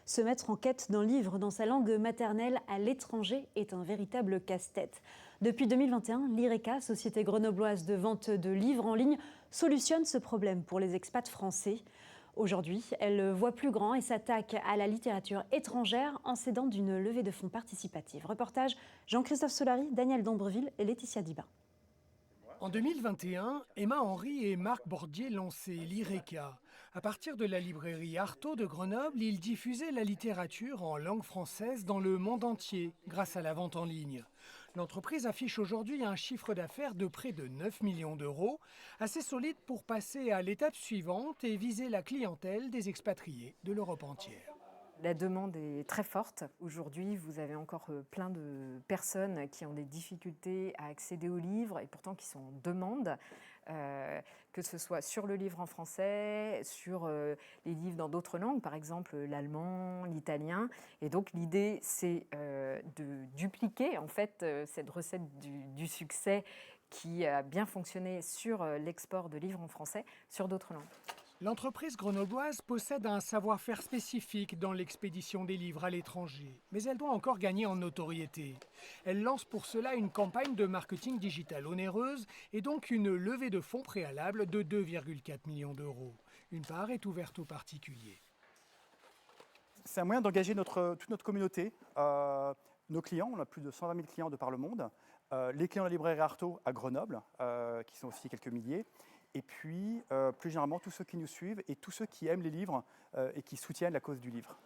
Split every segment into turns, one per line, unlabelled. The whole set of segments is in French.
Se mettre en quête d'un livre dans sa langue maternelle à l'étranger est un véritable casse-tête. Depuis 2021, l'IRECA, société grenobloise de vente de livres en ligne, solutionne ce problème pour les expats français. Aujourd'hui, elle voit plus grand et s'attaque à la littérature étrangère en s'aidant d'une levée de fonds participative. Reportage Jean-Christophe Solari, Daniel Dombreville et Laetitia Diba.
En 2021, Emma Henry et Marc Bordier lançaient l'IRECA. À partir de la librairie Artaud de Grenoble, ils diffusaient la littérature en langue française dans le monde entier grâce à la vente en ligne. L'entreprise affiche aujourd'hui un chiffre d'affaires de près de 9 millions d'euros, assez solide pour passer à l'étape suivante et viser la clientèle des expatriés de l'Europe entière.
La demande est très forte. Aujourd'hui, vous avez encore plein de personnes qui ont des difficultés à accéder aux livres et pourtant qui sont en demande, que ce soit sur le livre en français, sur les livres dans d'autres langues, par exemple l'allemand, l'italien. Et donc l'idée, c'est de dupliquer en fait cette recette du succès qui a bien fonctionné sur l'export de livres en français sur d'autres langues.
L'entreprise grenobloise possède un savoir-faire spécifique dans l'expédition des livres à l'étranger, mais elle doit encore gagner en notoriété. Elle lance pour cela une campagne de marketing digital onéreuse et donc une levée de fonds préalable de 2,4 millions d'euros. Une part est ouverte aux particuliers.
C'est un moyen d'engager toute notre communauté, nos clients, on a plus de 120 000 clients de par le monde, les clients de la librairie Artaud à Grenoble, qui sont aussi quelques milliers, et puis plus généralement tous ceux qui nous suivent et tous ceux qui aiment les livres et qui soutiennent la cause du livre.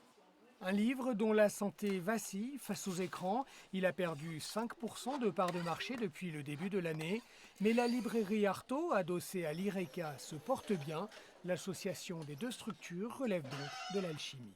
Un livre dont la santé vacille face aux écrans. Il a perdu 5% de part de marché depuis le début de l'année. Mais la librairie Artaud, adossée à l'IRECA, se porte bien. L'association des deux structures relève donc de l'alchimie.